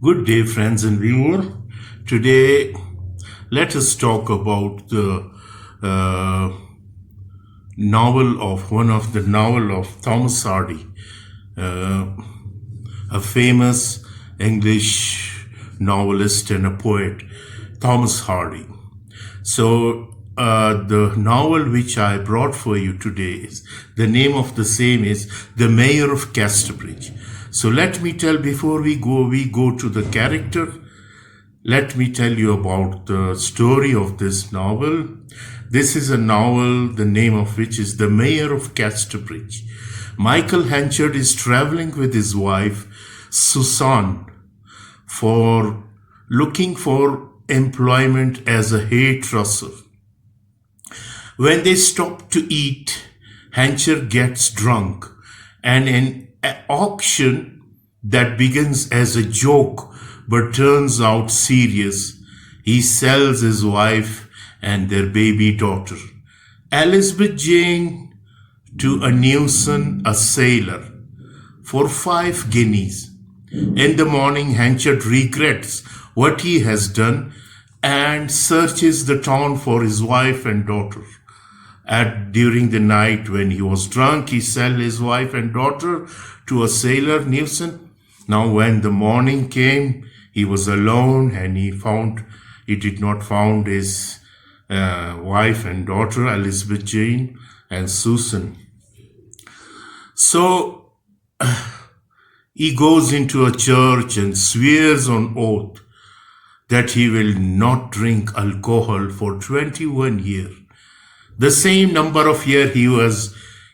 Good day, friends and viewers. Today, let us talk about the novel of Thomas Hardy, a famous English novelist and a poet, Thomas Hardy. So, the novel which I brought for you today is the name of the same is The Mayor of Casterbridge. So let me tell, before we go to the character, let me tell you about the story of this novel. This is a novel, the name of which is The Mayor of Casterbridge. Michael Henchard is traveling with his wife, Susan, for looking for employment as a hairdresser. When they stop to eat, Henchard gets drunk, and an auction that begins as a joke but turns out serious. He sells his wife and their baby daughter, Elizabeth Jane, to a Newson, a sailor, for 5 guineas. In the morning, Henchard regrets what he has done and searches the town for his wife and daughter. During the night when he was drunk, he sold his wife and daughter to a sailor, Newson. Now when the morning came, he was alone and he did not find his wife and daughter, Elizabeth Jane and Susan. So he goes into a church and swears on oath that he will not drink alcohol for 21 years. The same number of years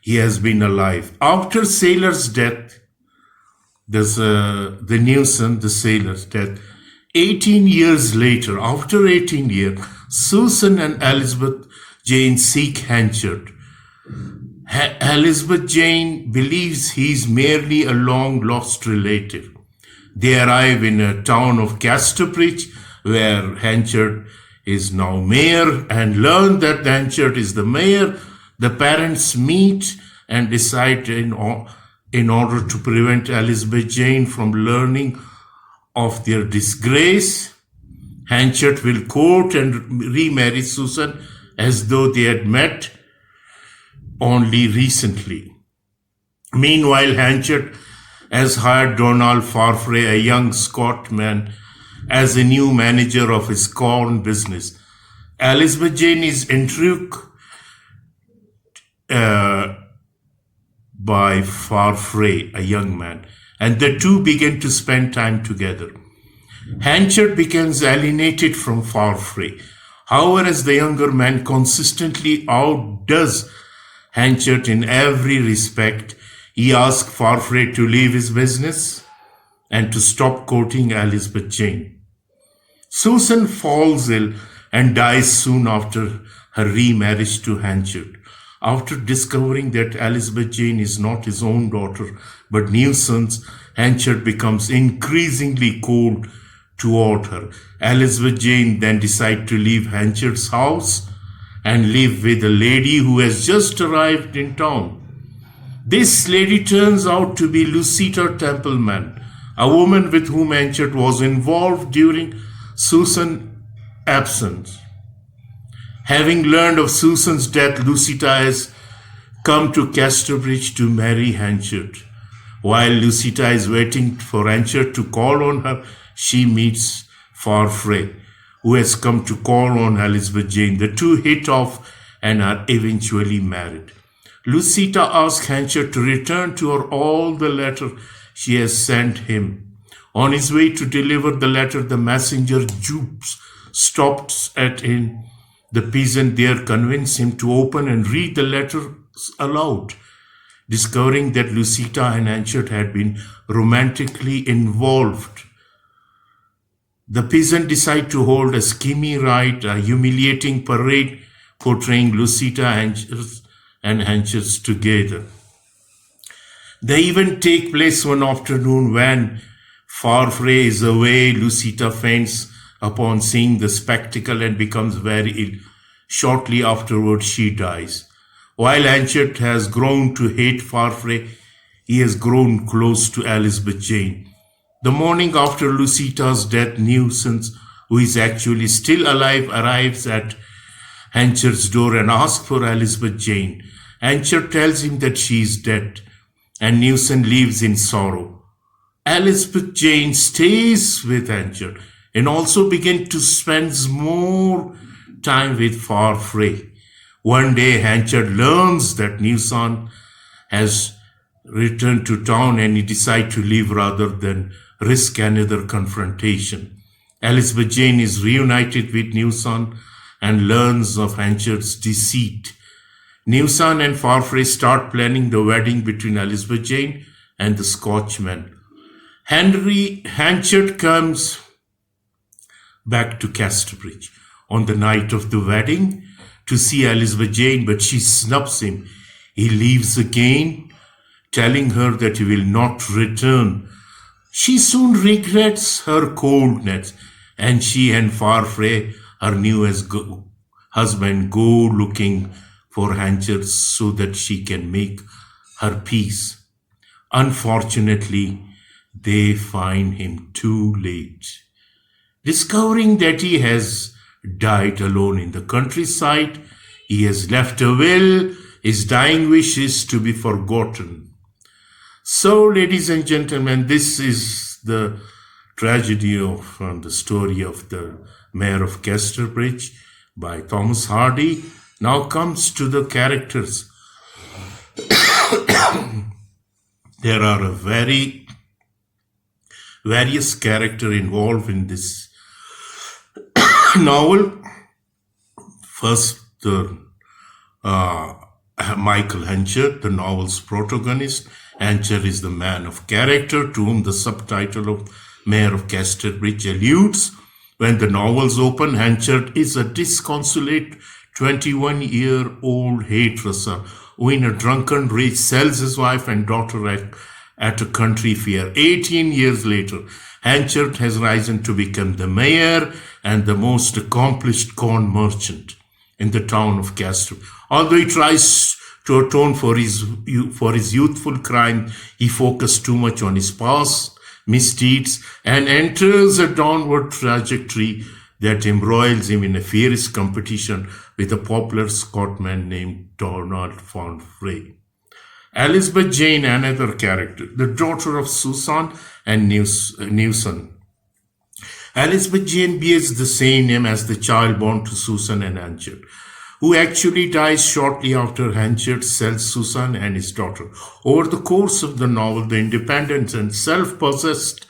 he has been alive. After sailor's death, there's the Newson, the sailor's death. 18 years later, after 18 years, Susan and Elizabeth Jane seek Henchard. Elizabeth Jane believes he's merely a long-lost relative. They arrive in a town of Casterbridge, where Henchard is now mayor, and learn that Henchard is the mayor. The parents meet and decide in order to prevent Elizabeth Jane from learning of their disgrace, Henchard will court and remarry Susan as though they had met only recently. Meanwhile, Henchard has hired Donald Farfrae, a young Scotsman, as a new manager of his corn business. Elizabeth Jane is intrigued by Farfrae, a young man, and the two begin to spend time together. Henchard becomes alienated from Farfrae. However, as the younger man consistently outdoes Henchard in every respect, he asks Farfrae to leave his business and to stop courting Elizabeth Jane. Susan falls ill and dies soon after her remarriage to Henchard. After discovering that Elizabeth Jane is not his own daughter but Newson's, Henchard becomes increasingly cold toward her. Elizabeth Jane then decides to leave Henchard's house and live with a lady who has just arrived in town. This lady turns out to be Lucita Templeman, a woman with whom Henchard was involved during Susan's absence. Having learned of Susan's death, Lucita has come to Casterbridge to marry Henchard. While Lucita is waiting for Henchard to call on her, she meets Farfrae, who has come to call on Elizabeth Jane. The two hit off and are eventually married. Lucita asks Henchard to return to her all the letter she has sent him. On his way to deliver the letter, the messenger Jupes stops at inn. The peasant there convinces him to open and read the letter aloud. Discovering that Lucita and Henchard had been romantically involved, the peasant decides to hold a schemy rite, a humiliating parade portraying Lucita and Henchard together. The event takes place one afternoon when Farfrae is away. Lucita faints upon seeing the spectacle and becomes very ill. Shortly afterwards, she dies. While Henchard has grown to hate Farfrae, he has grown close to Elizabeth Jane. The morning after Lucita's death, Nuisance, who is actually still alive, arrives at Hencher's door and asks for Elizabeth Jane. Hencher tells him that she is dead, and Nuisance leaves in sorrow. Elizabeth Jane stays with Hencher and also begins to spend more time with Farfrae. One day, Hencher learns that Nuisance has returned to town and he decides to leave rather than risk another confrontation. Elizabeth Jane is reunited with Nuisance and learns of Hencher's deceit. Nuisance and Farfrae start planning the wedding between Elizabeth Jane and the Scotchman. Hencher comes back to Casterbridge on the night of the wedding to see Elizabeth Jane, but she snubs him. He leaves again, telling her that he will not return. She soon regrets her coldness, and she and Farfrae, her new husband, go looking for Hencher so that she can make her peace. Unfortunately, they find him too late. Discovering that he has died alone in the countryside, he has left a will. His dying wish is to be forgotten. So, ladies and gentlemen, this is the tragedy of the story of the Mayor of Casterbridge by Thomas Hardy. Now comes to the characters. There are various characters involved in this novel. First, Michael Hencher, the novel's protagonist. Hencher is the man of character to whom the subtitle of Mayor of Casterbridge alludes. When the novels open, Hencher is a disconsolate 21-year-old hairdresser who in a drunken rage sells his wife and daughter at a country fair. 18 years later, Hencher has risen to become the mayor and the most accomplished corn merchant in the town of Casterbridge. Although he tries to atone for his youthful crime, he focuses too much on his past misdeeds and enters a downward trajectory that embroils him in a fierce competition with a popular Scotsman named Donald Farfrae. Elizabeth Jane, another character, the daughter of Susan and Nuisance. Elizabeth Jane bears the same name as the child born to Susan and Hencher, who actually dies shortly after Hencher sells Susan and his daughter. Over the course of the novel, the independent and self-possessed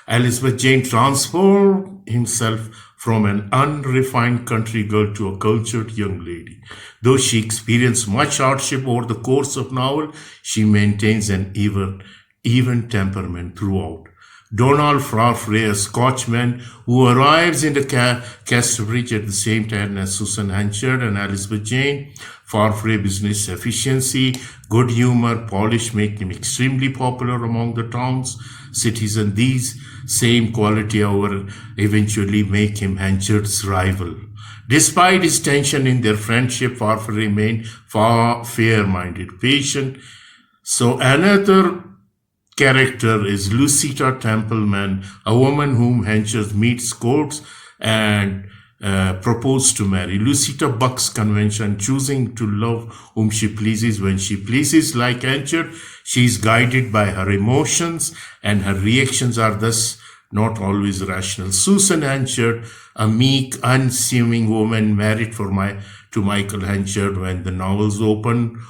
Elizabeth Jane transformed himself from an unrefined country girl to a cultured young lady. Though she experienced much hardship over the course of the novel, she maintains an even temperament throughout. Donald Farfrae, a Scotchman who arrives in the Casterbridge at the same time as Susan Hencher and Elizabeth Jane. Farfrae business efficiency, good humor, polish make him extremely popular among the town's citizens. These same quality, however, eventually make him Hencher's rival. Despite his tension in their friendship, Farfrae remained fair-minded, patient. So another character is Lucita Templeman, a woman whom Hencher meets, courts, and proposes to marry. Lucita bucks convention, choosing to love whom she pleases when she pleases. Like Hencher, she is guided by her emotions, and her reactions are thus not always rational. Susan Hencher, a meek, unassuming woman married to Michael Hencher when the novels open,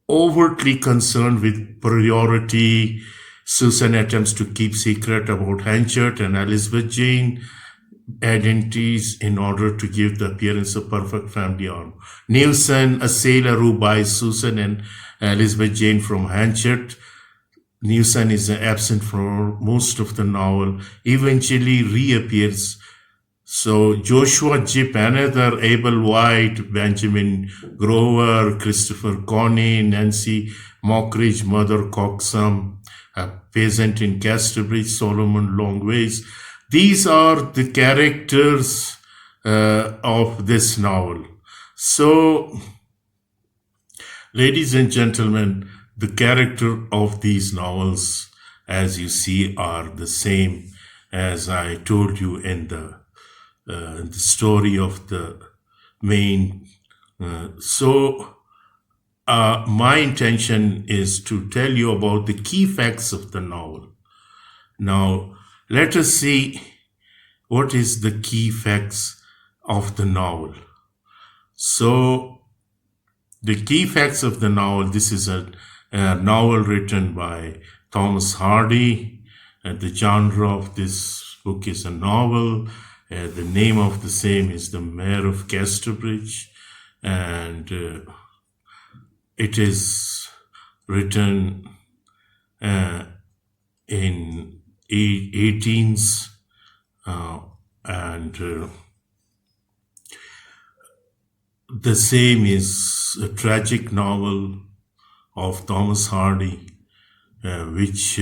overtly concerned with priority. Susan attempts to keep secret about Hencher and Elizabeth Jane identities in order to give the appearance of perfect family honor. Nuisance, a sailor who buys Susan and Elizabeth Jane from Hencher. Nuisance is absent for most of the novel, eventually reappears. So Joshua Jipp, another Abel White, Benjamin Grover, Christopher Coney, Nancy Mockridge, Mother Coxham, a peasant in Casterbridge, Solomon Longways. These are the characters of this novel. So, ladies and gentlemen, the character of these novels as you see, are the same as I told you in the story of the main. My intention is to tell you about the key facts of the novel. Now, let us see what is the key facts of the novel. So, the key facts of the novel, this is a novel written by Thomas Hardy. The genre of this book is a novel. The name of the same is The Mayor of Casterbridge, and it is written in 18s, and the same is a tragic novel of Thomas Hardy, which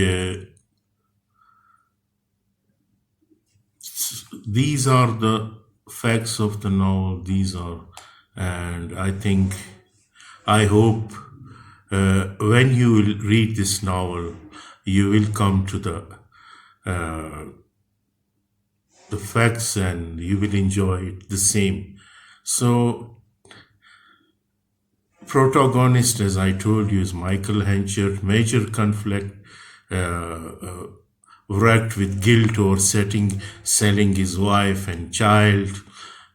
these are the facts of the novel. These are, and I hope when you will read this novel, you will come to the facts and you will enjoy it the same. So, protagonist, as I told you, is Michael Henchard. Major conflict, wrecked with guilt over selling his wife and child.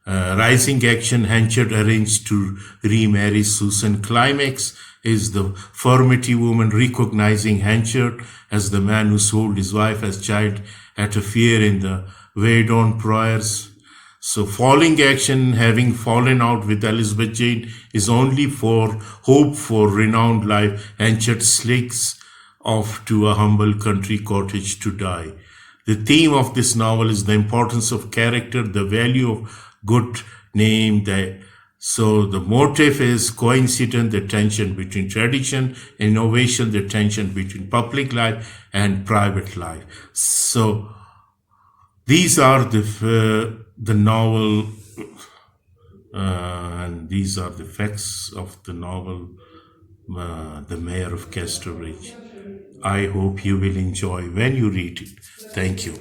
Rising action, Henchard arranged to remarry Susan. Climax is the Furmity woman recognizing Henchard as the man who sold his wife as child at a fair in the Waydon Priors. So falling action, having fallen out with Elizabeth Jane, is only for hope for renowned life. Henchard slinks off to a humble country cottage to die. The theme of this novel is the importance of character, the value of good name. So the motive is coincident, the tension between tradition, innovation, the tension between public life and private life. So these are the novel, and these are the facts of the novel, The Mayor of Casterbridge. I hope you will enjoy when you read it. Thank you.